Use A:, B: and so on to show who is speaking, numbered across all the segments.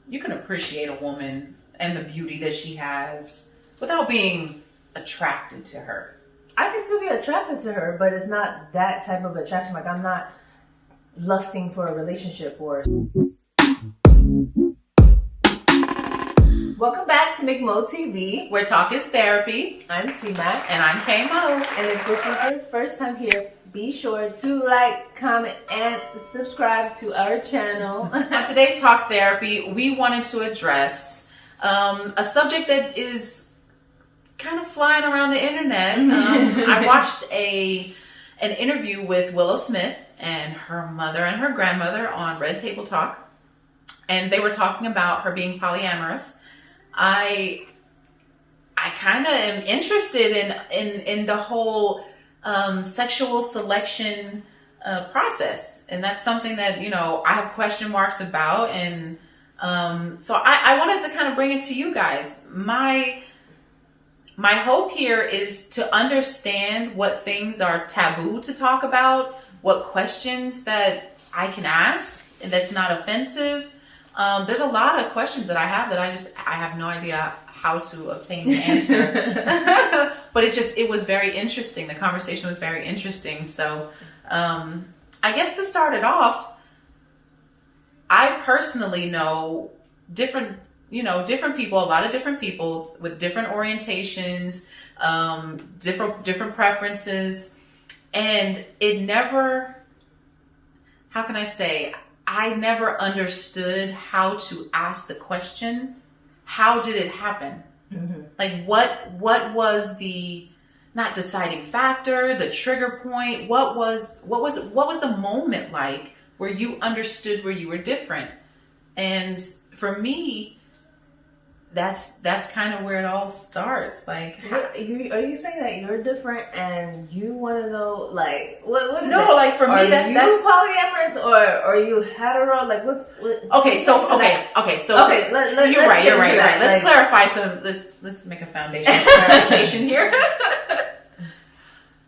A: you can appreciate a woman and the beauty that she has without being attracted to her.
B: I can still be attracted to her, but it's not that type of attraction. Like, I'm not lusting for a relationship or... Welcome back to McMoTV,
A: where talk is therapy.
B: I'm C-Mac.
A: And I'm K-Mo.
B: And if this is your first time here, be sure to like, comment, and subscribe to our channel.
A: On today's Talk Therapy, we wanted to address a subject that is kind of flying around the internet. I watched an interview with Willow Smith and her mother and her grandmother on Red Table Talk. And they were talking about her being polyamorous. I kind of am interested in the whole sexual selection process, and that's something that I have question marks about, and so I wanted to kind of bring it to you guys. My hope here is to understand what things are taboo to talk about, what questions that I can ask and that's not offensive. There's a lot of questions that I have that I have no idea how to obtain the answer. But it was very interesting. The conversation was very interesting. So I guess to start it off, I personally know different people, a lot of different people with different orientations, different preferences, and it never, how can I say, I never understood how to ask the question, how did it happen? Mm-hmm. Like what was the not deciding factor, the trigger point? What was the moment like where you understood where you were different? And for me, that's kind of where it all starts. Like,
B: are you saying that you're different and you want to know, like, what is it?
A: No, like for me, that's
B: polyamorous or are you hetero? Like,
A: okay. So you're right. Let's clarify some. Let's make a clarification here.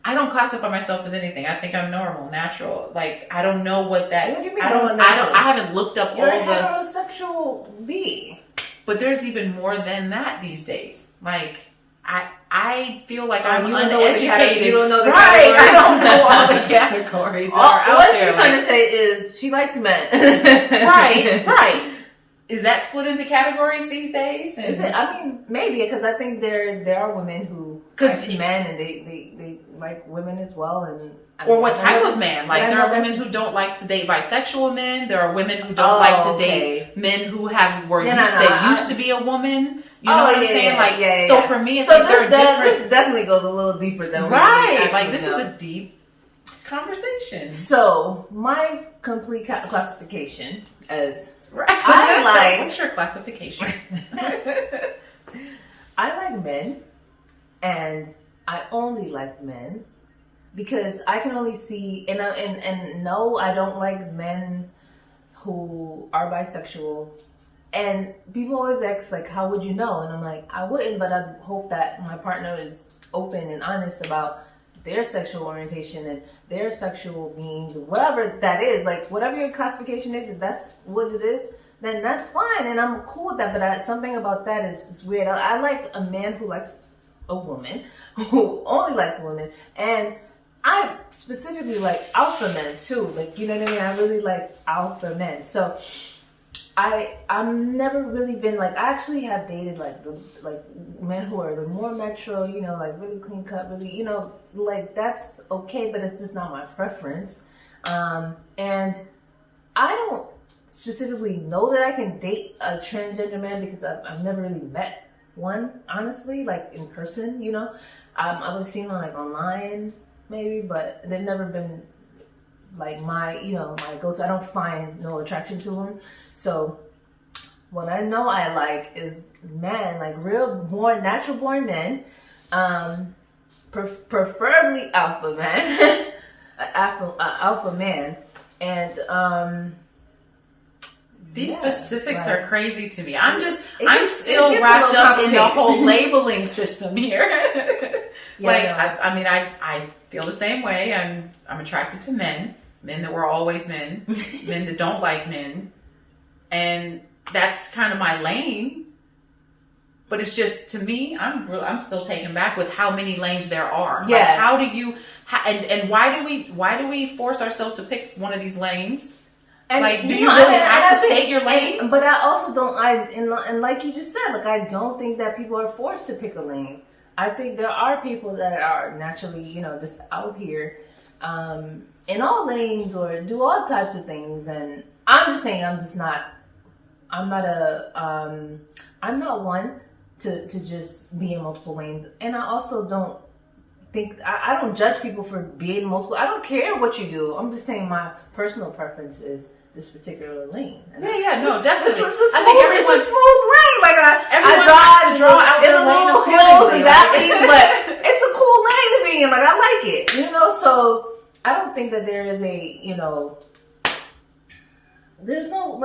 A: I don't classify myself as anything. I think I'm normal, natural. Like, I don't know what that.
B: What do you mean?
A: I haven't looked up
B: you're
A: all
B: a heterosexual being.
A: But there's even more than that these days. Like, I feel like I'm uneducated.
B: You don't know the
A: categories.
B: I
A: don't know all the categories that are out
B: what
A: there.
B: What she's trying to say is she likes men.
A: Right. Is that split into categories these days?
B: Is it? I mean, maybe, because I think there are women who like men and they like women as well. And
A: what type of man? Like, there are women who don't like to date bisexual men. There are women who don't like to date men who used to be a woman. You know what I'm saying? So for me, it's like they're different.
B: This definitely goes a little deeper than
A: this is a deep conversation.
B: So my complete classification is
A: what's your classification?
B: I like men, and I only like men. Because I can only see, and no, I don't like men who are bisexual. And people always ask, like, how would you know? And I'm like, I wouldn't, but I hope that my partner is open and honest about their sexual orientation and their sexual beings, whatever that is. Like, whatever your classification is, if that's what it is, then that's fine. And I'm cool with that. But something about that is weird. I like a man who likes a woman, who only likes women. And I specifically like alpha men too. Like, you know what I mean? I really like alpha men. So I'm never really been like, I actually have dated like men who are more metro, like really clean cut, really, like that's okay, but it's just not my preference. And I don't specifically know that I can date a transgender man because I've never really met one, honestly, like in person, I've seen one like online, maybe, but they've never been like my go-to. I don't find no attraction to them. So what I know I like is men, like natural born men, preferably alpha man, alpha man, and
A: these specifics are crazy to me. I'm still wrapped up in the whole labeling system here. I feel the same way. I'm attracted to men that were always men that don't like men. And that's kind of my lane. But it's just, to me, I'm still taken back with how many lanes there are.
B: Yeah.
A: Like, how do you, and why do we force ourselves to pick one of these lanes?
B: And,
A: like, do you really have to state your lane?
B: But I also don't, and like you just said, like, I don't think that people are forced to pick a lane. I think there are people that are naturally, you know, just out here in all lanes or do all types of things. And I'm just saying, I'm not one to just be in multiple lanes. And I also don't think, I don't judge people for being multiple. I don't care what you do. I'm just saying my personal preference is this particular lane. And
A: No, definitely.
B: It's a smooth lane. Like
A: everyone
B: I
A: has to draw out their lane
B: little hills and
A: accordingly,
B: valleys, but it's a cool lane to be in. Like, I like it, you know. So I don't think that there is a, you know, there's no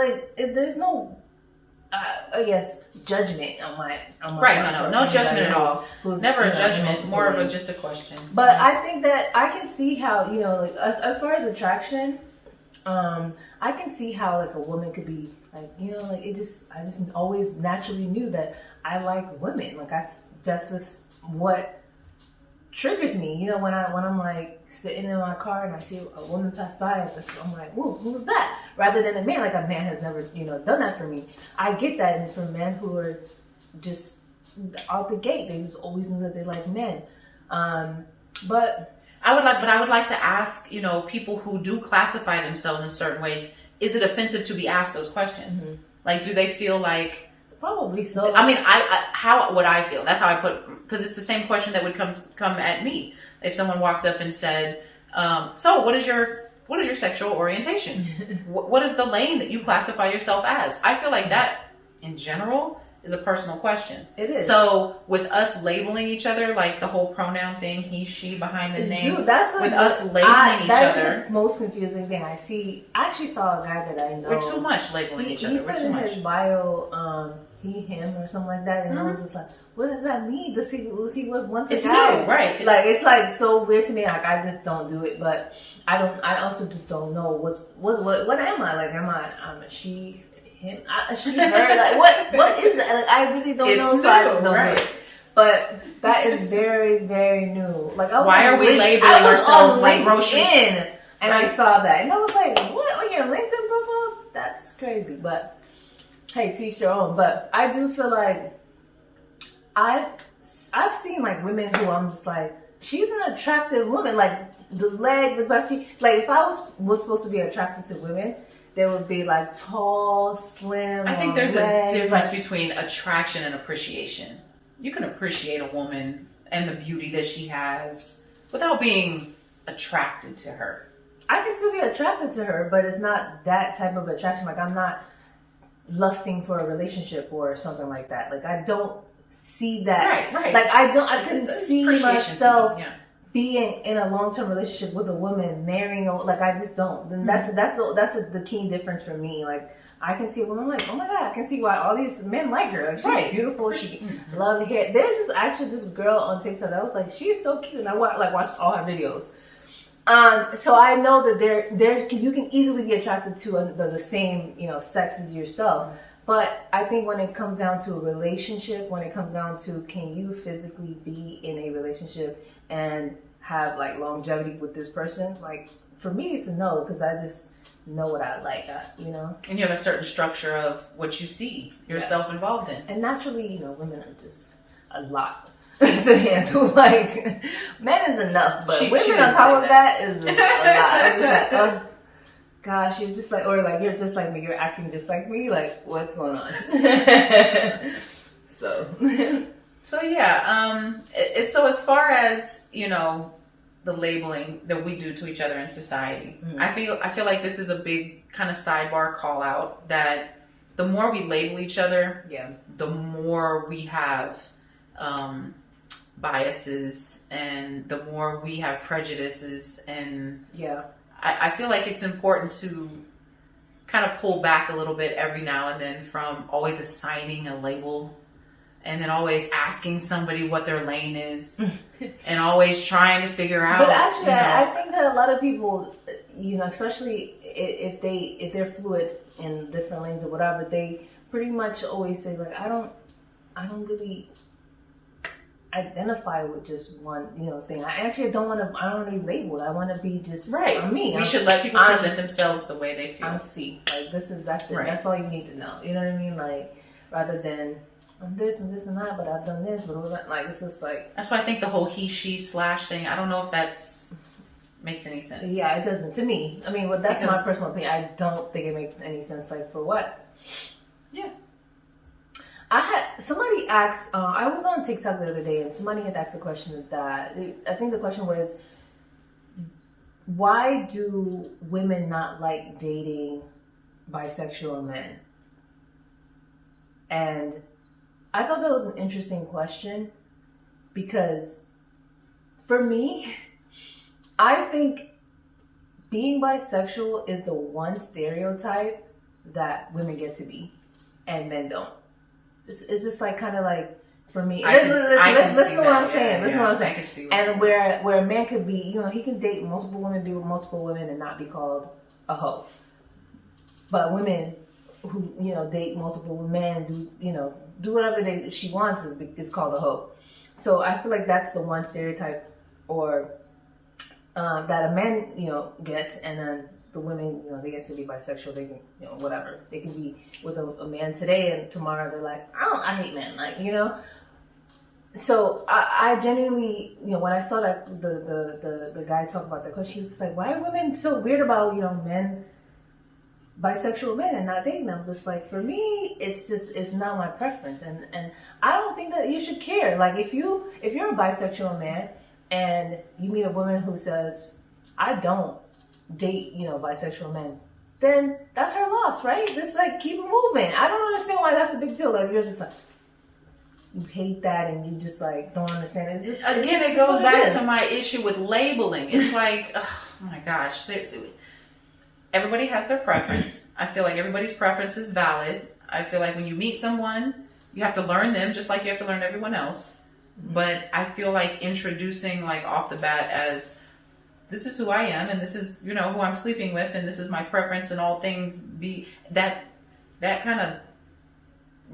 B: I guess judgment on my
A: right. No judgment at all. Never a judgment. More of just a question.
B: But I think that I can see how, you know, like as far as attraction, I can see how like a woman could be like, you know, like I just always naturally knew that I like women. Like that's just what triggers me. You know, when I'm like sitting in my car and I see a woman pass by, I'm like, whoa, who's that? Rather than a man, like a man has never, you know, done that for me. I get that, and for men who are just out the gate, they just always knew that they like men. But
A: I would like to ask, you know, people who do classify themselves in certain ways, is it offensive to be asked those questions? Mm-hmm. Like, do they feel like...
B: Probably so.
A: I mean, how would I feel? That's how I put... Because it's the same question that would come at me if someone walked up and said, so what is your sexual orientation? What is the lane that you classify yourself as? I feel like that, in general, is a personal question.
B: It is.
A: So with us labeling each other, like the whole pronoun thing, he, she behind the name,
B: dude, that's
A: with us labeling each other.
B: That's the most confusing thing I see. I actually saw a guy that I know.
A: We're too much labeling each other. We're too much.
B: He put in his bio, he, him, or something like that, and I was just like, what does that mean? He was once a guy.
A: New, right?
B: It's like so weird to me. Like, I just don't do it, but I also just don't know what am I? Like, am I a she? Him, she, her, like what is that? Like, I really don't know, so I just don't know. But that is very, very new. Like,
A: why are we labeling ourselves like groceries?
B: And I saw that, and I was like, what, on your LinkedIn profile? That's crazy. But hey, to each their own. But I do feel like I've seen like women who I'm just like, she's an attractive woman. Like the legs, the busty. Like if I was supposed to be attracted to women, there would be like tall, slim.
A: I think there's a difference between attraction and appreciation. You can appreciate a woman and the beauty that she has without being attracted to her.
B: I can still be attracted to her, but it's not that type of attraction. Like, I'm not lusting for a relationship or something like that. Like, I don't see that. Right. Like, I couldn't see myself being in a long-term relationship with a woman, marrying, like, I just don't. Then that's the key difference for me. Like, I can see a woman like, oh my God, I can see why all these men like her. Like, she's beautiful. She lovely hair. There's this girl on TikTok that was like, she's so cute. And I watched all her videos. So I know that you can easily be attracted to the same, you know, sex as yourself. But I think when it comes down to a relationship, when it comes down to can you physically be in a relationship and have like longevity with this person, like for me it's a no, because I just know what I like, you know. And
A: you have a certain structure of what you see yourself involved in.
B: And naturally, you know, women are just a lot to handle. Like, men is enough, but women on top of that is just a lot. I'm just like, oh gosh, you're just like, or like you're just like me, you're acting just like me. Like, what's going on?
A: So yeah. So as far as, you know, the labeling that we do to each other in society, I feel like this is a big kind of sidebar call out that the more we label each other, the more we have biases and the more we have prejudices, and I feel like it's important to kind of pull back a little bit every now and then from always assigning a label and then always asking somebody what their lane is and always trying to figure out.
B: But actually, I think that a lot of people, you know, especially if they're fluid in different lanes or whatever, they pretty much always say like I don't really identify with just one, thing. I don't want to be labeled. I want to be just me.
A: We should let people present themselves the way they feel.
B: I'm C. Like that's it.
A: Right.
B: That's all you need to know. You know what I mean? Like rather than I'm this and this and that, but I've done this, but like it's just like.
A: That's why I think the whole he, she, / thing. I don't know if that's makes any sense.
B: Yeah, it doesn't to me. I mean, that's my personal opinion. I don't think it makes any sense. Like for what?
A: Yeah.
B: I had somebody asked. I was on TikTok the other day, and somebody had asked a question that I think the question was, why do women not like dating bisexual men? And I thought that was an interesting question because for me, I think being bisexual is the one stereotype that women get to be and men don't. It's just like kind of like for me. Listen to what I'm saying. Listen to what I'm saying. And where a man could be, he can date multiple women, be with multiple women, and not be called a hoe. But women who date multiple men, do whatever she wants is called a hoe. So I feel like that's the one stereotype, or that a man gets, and then the women they get to be bisexual. They can whatever, they can be with a man today, and tomorrow they're like I hate men, So I genuinely when I saw that the guys talk about that question, he was just like, why are women so weird about bisexual men and not dating them? Just like for me, it's not my preference, and I don't think that you should care. Like if you're a bisexual man and you meet a woman who says I don't date bisexual men, then that's her loss, right? Just like keep it moving. I don't understand why that's a big deal. Like you're just like you hate that and you just like don't understand it.
A: It goes back to my issue with labeling. It's like, oh my gosh, seriously. Everybody has their preference. I feel like everybody's preference is valid. I feel like when you meet someone, you have to learn them just like you have to learn everyone else. Mm-hmm. But I feel like introducing like off the bat as this is who I am and this is, who I'm sleeping with and this is my preference and all things be that kind of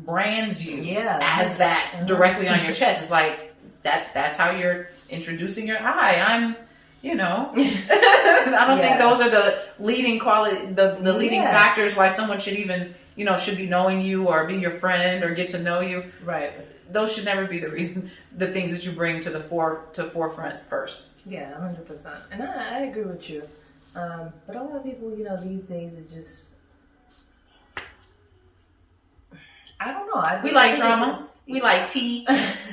A: brands you as that directly on your chest. It's like that's how you're introducing your I'm I don't think those are the leading the leading factors why someone should even, should be knowing you or be your friend or get to know you.
B: Right.
A: Those should never be the things that you bring to the forefront first.
B: Yeah, 100%. And I agree with you. But a lot of people, these days are just, I don't know.
A: We like drama. We like tea.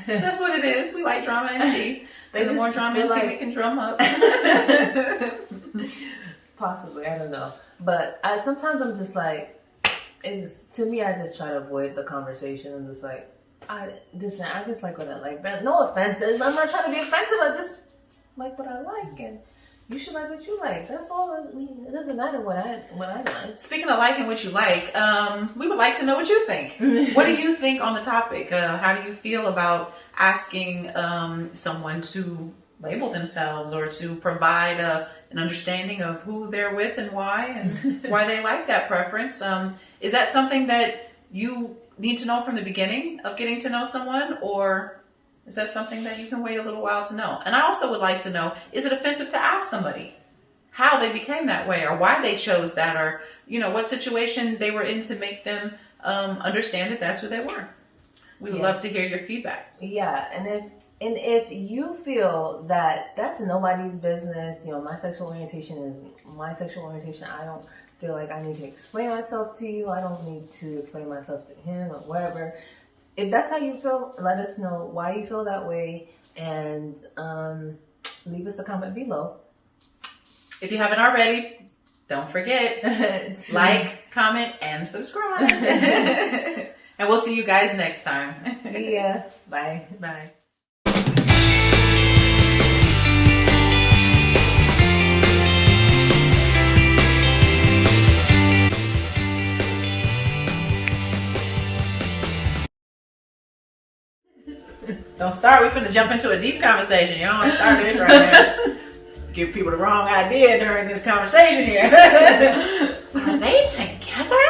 A: That's what it is. We like drama and tea. And the more drama and tea we can drum up.
B: Possibly, I don't know. But sometimes I'm just like, to me, I just try to avoid the conversation. I'm just like, I just like what I like. No offenses. I'm not trying to be offensive. I just like what I like, and you should like what you like. That's all. It doesn't matter what I like.
A: Speaking of liking what you like, we would like to know what you think. What do you think on the topic? How do you feel about asking someone to label themselves or to provide an understanding of who they're with and why and why they like that preference? Is that something that you need to know from the beginning of getting to know someone, or is that something that you can wait a little while to know? And I also would like to know, is it offensive to ask somebody how they became that way or why they chose that, or, what situation they were in to make them understand that that's who they were? We would love to hear your feedback.
B: Yeah, and if you feel that that's nobody's business, my sexual orientation is my sexual orientation. I don't feel like I need to explain myself to you. I don't need to explain myself to him or whatever. If that's how you feel, let us know why you feel that way, and leave us a comment below.
A: If you haven't already, don't forget like, comment, and subscribe. And we'll see you guys next time.
B: See ya. Bye.
A: Bye. Don't start. We're finna jump into a deep conversation. You don't want to start this right now. Give people the wrong idea during this conversation here. Are they together?